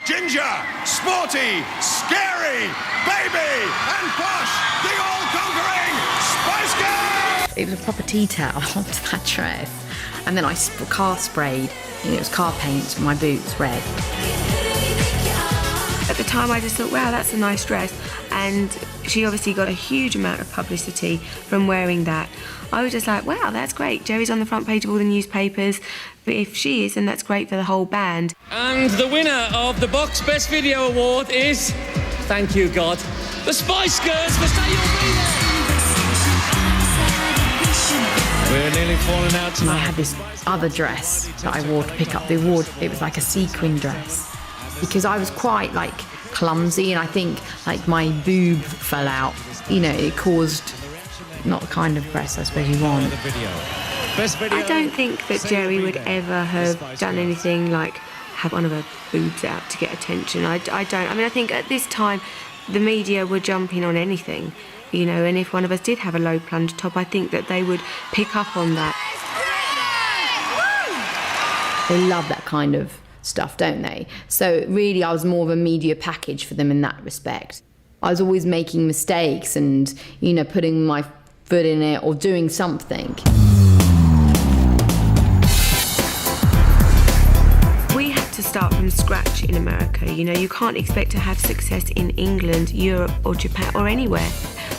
Ginger, sporty, scary, baby, and posh, the all-conquering Spice Girls! It was a proper tea towel onto that dress. And then I car sprayed, it was car paint, my boots red. At the time I just thought, wow, that's a nice dress. And she obviously got a huge amount of publicity from wearing that. I was just like, wow, that's great. Geri's on the front page of all the newspapers. But if she is, then that's great for the whole band. And the winner of the Box Best Video Award is, thank you, God, the Spice Girls for Say You'll Be There. We're nearly falling out tonight. I had this other dress that I wore to pick up the award. It was like a sequin dress. Because I was quite, clumsy, and I think, my boob fell out. It caused not the kind of press I suppose you want. I don't think that Geri would ever have done anything like have one of her boobs out to get attention. I don't. I mean, I think at this time the media were jumping on anything, and if one of us did have a low plunge top, I think that they would pick up on that. They love that kind of stuff, don't they? So really I was more of a media package for them in that respect. I was always making mistakes and, putting my foot in it or doing something. We had to start from scratch in America. You can't expect to have success in England, Europe or Japan or anywhere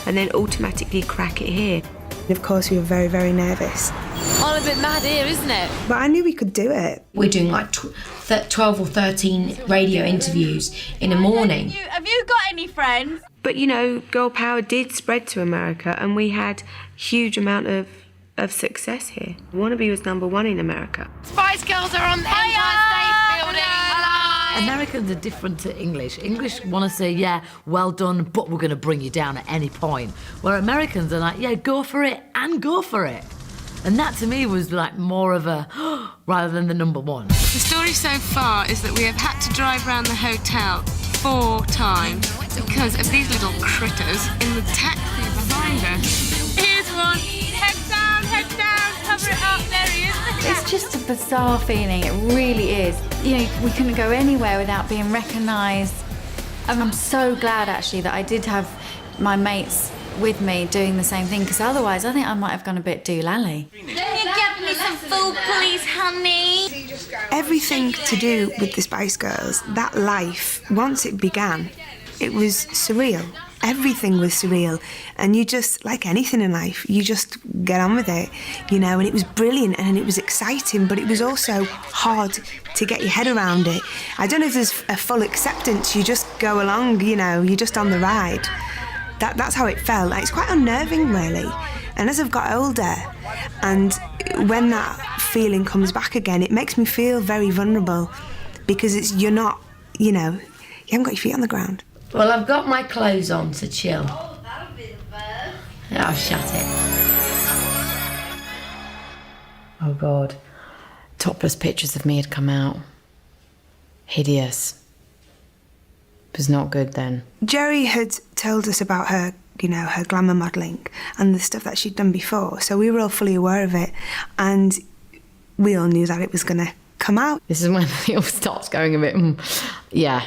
and then automatically crack it here. Of course, we were very, very nervous. All a bit mad here, isn't it? But I knew we could do it. We're doing 12 or 13 radio interviews in the morning. Have you got any friends? But, girl power did spread to America and we had huge amount of success here. Wannabe was #1 in America. Spice Girls are on the Empire State Building. Americans are different to English. English want to say, yeah, well done, but we're going to bring you down at any point. Where Americans are like, yeah, go for it and go for it. And that to me was more of a, rather than the #1. The story so far is that we have had to drive around the hotel 4 times because of these little critters in the taxi behind us. Here's one. Head down, cover it up. There he is. It's just a bizarre feeling, it really is. We couldn't go anywhere without being recognised. And I'm so glad actually that I did have my mates with me doing the same thing, because otherwise I think I might have gone a bit doolally. Can you get me some food, please, honey? Everything to do with the Spice Girls, that life, once it began, it was surreal. Everything was surreal, and you just, like anything in life, you just get on with it, and it was brilliant and it was exciting, but it was also hard to get your head around it. I don't know if there's a full acceptance, you just go along, you're just on the ride. That's how it felt. It's quite unnerving, really. And as I've got older, and when that feeling comes back again, it makes me feel very vulnerable, because you're not, you haven't got your feet on the ground. Well, I've got my clothes on to chill. I'll shut it. Oh, God. Topless pictures of me had come out. Hideous. It was not good then. Geri had told us about her, her glamour modelling and the stuff that she'd done before, so we were all fully aware of it, and we all knew that it was going to come out. This is when it all starts going a bit, yeah.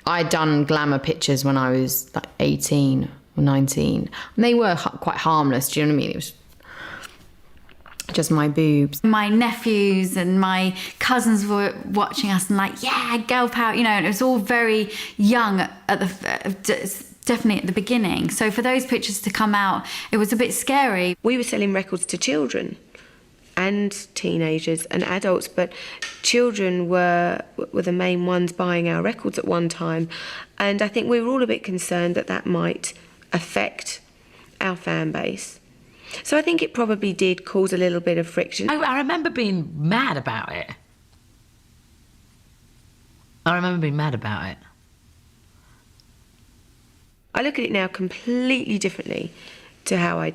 I'd done glamour pictures when I was 18 or 19, and they were quite harmless, do you know what I mean? It was just my boobs. My nephews and my cousins were watching us and yeah, girl power, and it was all very young definitely at the beginning. So for those pictures to come out, it was a bit scary. We were selling records to children and teenagers and adults, but children were the main ones buying our records at one time, and I think we were all a bit concerned that might affect our fan base. So I think it probably did cause a little bit of friction. I remember being mad about it. I look at it now completely differently to how I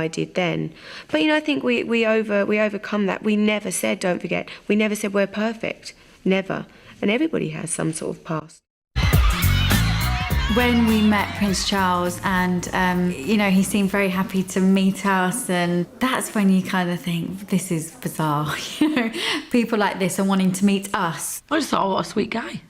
did then. But I think we overcome that. We never said, don't forget, we never said we're perfect. Never. And everybody has some sort of past. When we met Prince Charles and, he seemed very happy to meet us, and that's when you kind of think, this is bizarre. People like this are wanting to meet us. I just thought, oh, what a sweet guy.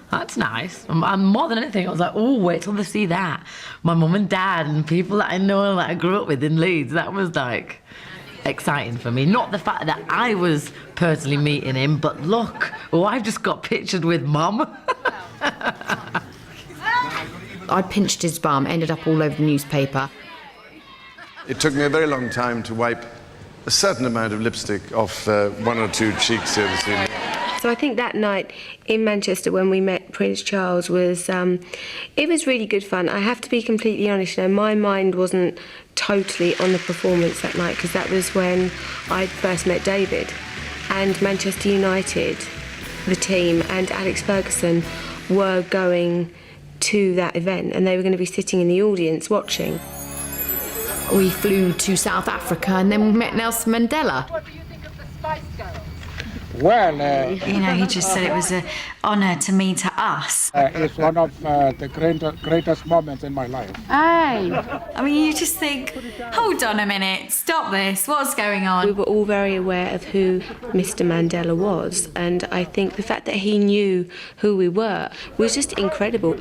That's nice. And more than anything, I was like, oh, wait till they see that. My mum and dad and people that I know that I grew up with in Leeds, that was like exciting for me. Not the fact that I was personally meeting him, but look, I've just got pictured with Mum. I pinched his bum, ended up all over the newspaper. It took me a very long time to wipe a certain amount of lipstick off one or two cheeks here this evening. So I think that night in Manchester when we met Prince Charles was, it was really good fun. I have to be completely honest, my mind wasn't totally on the performance that night, because that was when I first met David. And Manchester United, the team, and Alex Ferguson were going to that event, and they were going to be sitting in the audience watching. We flew to South Africa and then we met Nelson Mandela. What do you think of the Spice Girls? Well, he just said it was an honour to meet us. It's one of the greatest moments in my life. Hey! I mean, you just think, hold on a minute, stop this, what's going on? We were all very aware of who Mr. Mandela was, and I think the fact that he knew who we were was just incredible.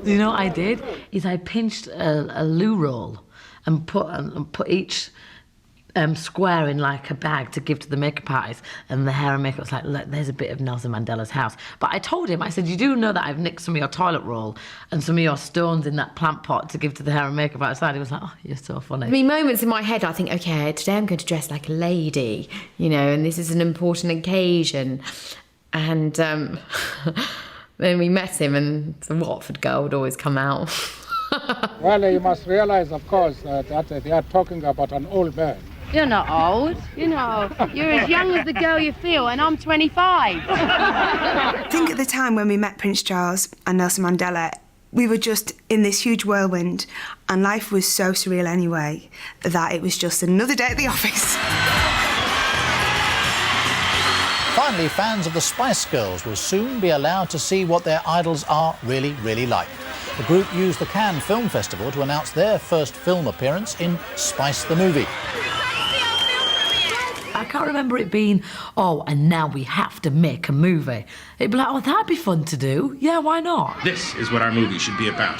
You know what I did? Is I pinched a loo roll and put each square in like a bag to give to the makeup artist, and the hair and makeup was like, look, there's a bit of Nelson Mandela's house. But I told him, I said, you do know that I've nicked some of your toilet roll and some of your stones in that plant pot to give to the hair and makeup artist. He was like, oh, you're so funny. I mean, moments in my head, I think, okay, today I'm going to dress like a lady, and this is an important occasion. And then we met him, and the Watford girl would always come out. Well, you must realise, of course, that they are talking about an old man. You're not old. You're as young as the girl you feel, and I'm 25. I think at the time when we met Prince Charles and Nelson Mandela, we were just in this huge whirlwind, and life was so surreal anyway that it was just another day at the office. Finally, fans of the Spice Girls will soon be allowed to see what their idols are really, really like. The group used the Cannes Film Festival to announce their first film appearance in Spice the Movie. I can't remember it being, and now we have to make a movie. It'd be like, that'd be fun to do. Yeah, why not? This is what our movie should be about.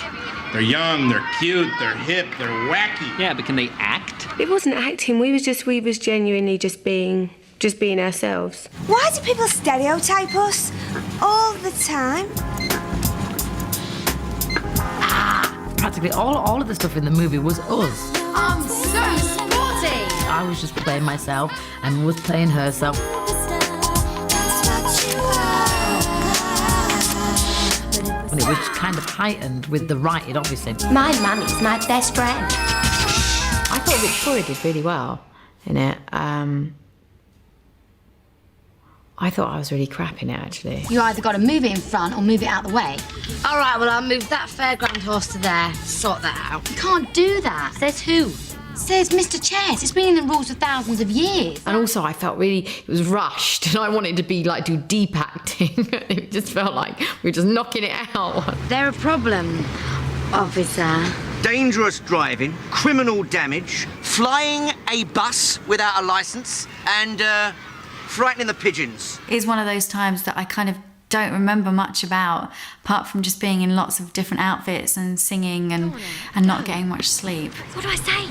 They're young, they're cute, they're hip, they're wacky. Yeah, but can they act? It wasn't acting, we was genuinely just being ourselves. Why do people stereotype us all the time? Practically all of the stuff in the movie was us. I'm so sporty! I was just playing myself and was playing herself. And it was kind of heightened with the writing, obviously. My mummy's my best friend. I thought Victoria did really well in it. I thought I was really crap in it, actually. You either got to move it in front or move it out the way. All right, well, I'll move that fairground horse to there. Sort that out. You can't do that. Says who? Says Mr. Chess. It's been in the rules for thousands of years. And also, I felt it was rushed, and I wanted to do deep acting. It just felt like we were just knocking it out. They're a problem, officer. Dangerous driving, criminal damage, flying a bus without a licence, and frightening the pigeons. It's one of those times that I kind of don't remember much about, apart from just being in lots of different outfits and singing and not getting much sleep. What do I say?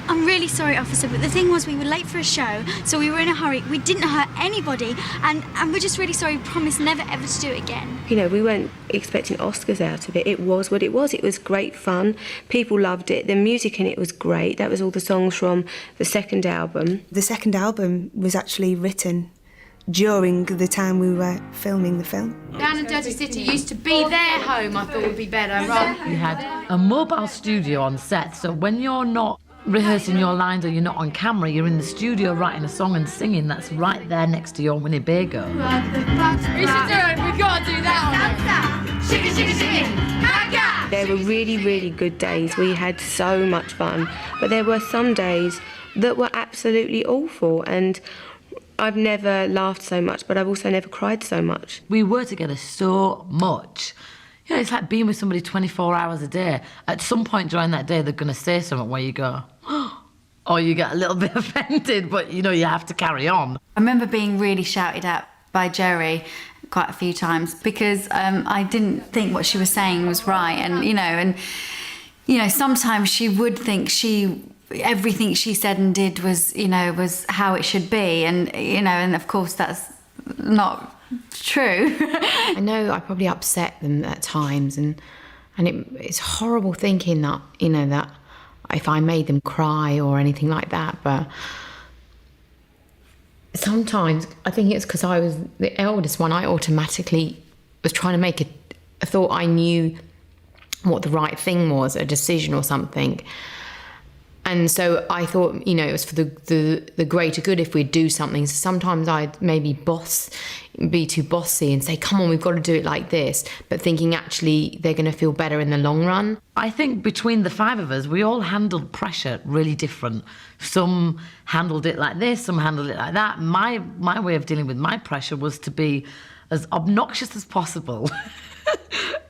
I'm really sorry, officer, but the thing was we were late for a show, so we were in a hurry. We didn't hurt anybody, and we're just really sorry. We promise never ever to do it again. We weren't expecting Oscars out of it. It was what it was. It was great fun. People loved it. The music in it was great. That was all the songs from the second album. The second album was actually written during the time we were filming the film. Down in Dirty City used to be their home, I thought would be better, right? We had a mobile studio on set, so when you're not rehearsing your lines or you're not on camera, you're in the studio writing a song and singing. That's right there next to your Winnebago. We should do it. We gotta do that. Shiggy, shiggy, shiggy. There were really, really good days. We had so much fun, but there were some days that were absolutely awful, and I've never laughed so much, but I've also never cried so much. We were together so much. It's like being with somebody 24 hours a day. At some point during that day, they're going to say something where you go, or you get a little bit offended, but you have to carry on. I remember being really shouted at by Jerry quite a few times because I didn't think what she was saying was right, and sometimes she would think everything she said and did was how it should be, and of course that's not true. I know I probably upset them at times, and it's horrible thinking that that if I made them cry or anything like that, but sometimes I think it's because I was the eldest one. I automatically was trying to make I thought I knew what the right thing was, a decision or something. And so I thought, it was for the greater good if we'd do something. So sometimes I'd maybe be too bossy and say, come on, we've got to do it like this. But thinking actually they're going to feel better in the long run. I think between the 5 of us, we all handled pressure really different. Some handled it like this, some handled it like that. My way of dealing with my pressure was to be as obnoxious as possible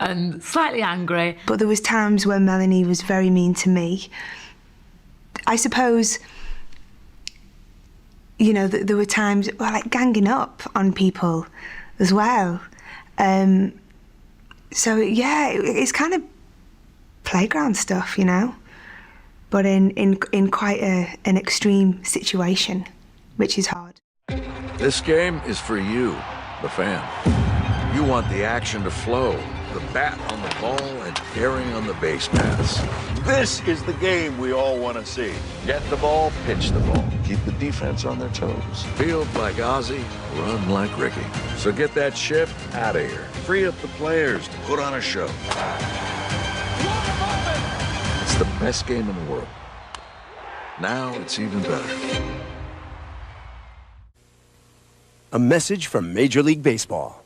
and slightly angry. But there was times when Melanie was very mean to me. I suppose, there were times, like ganging up on people as well. So, yeah, it's kind of playground stuff, but in quite an extreme situation, which is hard. This game is for you, the fan. You want the action to flow, the bat on the ball and daring on the base paths. This is the game we all want to see. Get the ball, pitch the ball. Keep the defense on their toes. Field like Ozzie, run like Ricky. So get that shift out of here. Free up the players to put on a show. It's the best game in the world. Now it's even better. A message from Major League Baseball.